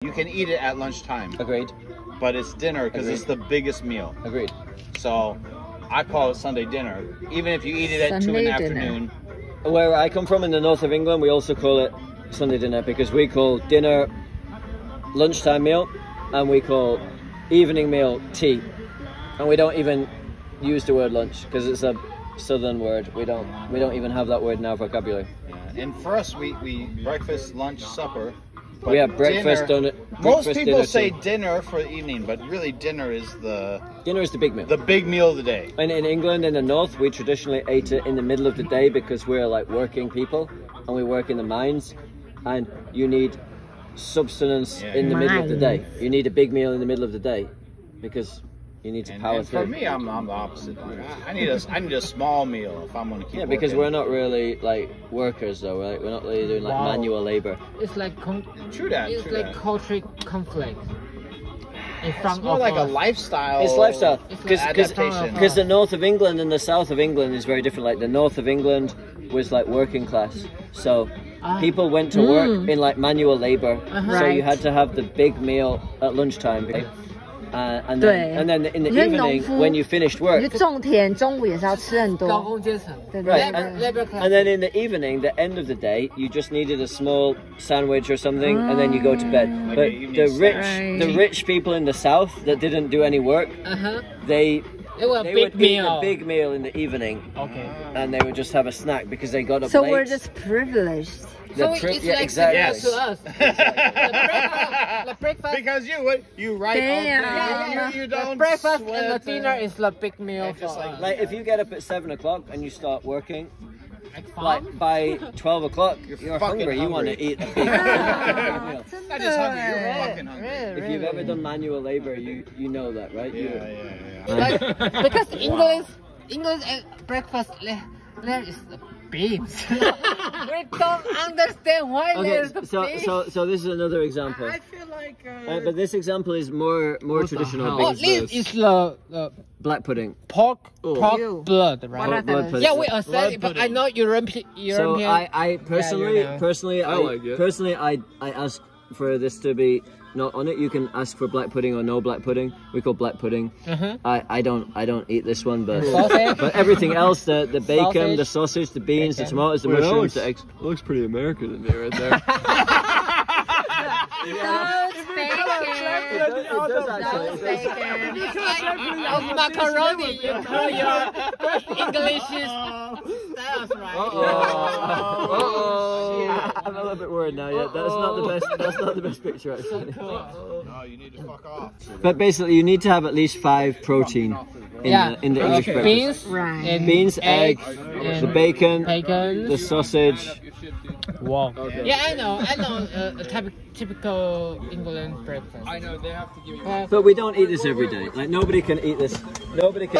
You can eat it at lunchtime. Agreed. But it's dinner because it's the biggest meal. Agreed. So I call it Sunday dinner. Even if you eat it at 2 in the afternoon. Where I come from in the north of England, we also call it Sunday dinner because we call dinner lunchtime meal and we call evening meal tea. And we don't even use the word lunch because it's a southern word. We don't even have that word in our vocabulary. Yeah. And for us, we breakfast, lunch, supper. We have breakfast, dinner. Most people say dinner for the evening, but really dinner is the big meal. The big meal of the day. And in England, in the north, we traditionally ate it in the middle of the day because we're like working people and we work in the mines, and you need substance in the middle of the day. You need a big meal in the middle of the day because you need to power through. For me, I'm the opposite. I need a small meal if I'm going to keep. Yeah, because we're not really like workers though, right? We're not really doing like manual labor. It's like cultural conflict. It's more like a lifestyle. It's lifestyle adaptation. Because the north of England and the south of England is very different. Like the north of England was like working class, so people went to work in like manual labor. So you had to have the big meal at lunchtime. And then in the evening when you finished work, right? And then in the evening, the end of the day, you just needed a small sandwich or something, and then you go to bed. But the rich people in the south that didn't do any work, they would eat a big meal in the evening, and they would just have a snack because they got up late. So we're just privileged. So it's like exactly. to us. The breakfast. Because you write you don't. The breakfast and the dinner is the big meal for us. Like if you get up at 7 o'clock and you start working, like by 12 o'clock you're hungry. You want to eat a big meal. Not just hungry, you're fucking hungry. If you've ever done manual labor, you know that, right? Yeah. Because English breakfast there is the beans. We don't understand why there's the beans. So this is another example. I feel like but this example is more traditional. At least it's the black pudding. Pork blood, right? Blood pudding. Yeah, we accept it, but I know European. So I personally, I ask for this to be not on it. You can ask for black pudding or no black pudding. We call black pudding. I don't eat this one, but everything else, the bacon, the sausage, the beans, the tomatoes, the mushrooms, the eggs. Looks pretty American to me right there. Of macaroni, you know your English styles, right? I'm a little bit worried now. Yeah, that's not the best. That's not the best picture actually. No, you need to fuck off. But basically, you need to have at least 5 protein in the English breakfast. Beans, egg, the bacon, the sausage. Wow. Yeah, I know. Typical England breakfast. I know they have to give me. But we don't eat this every day. Like nobody can eat this. Nobody can.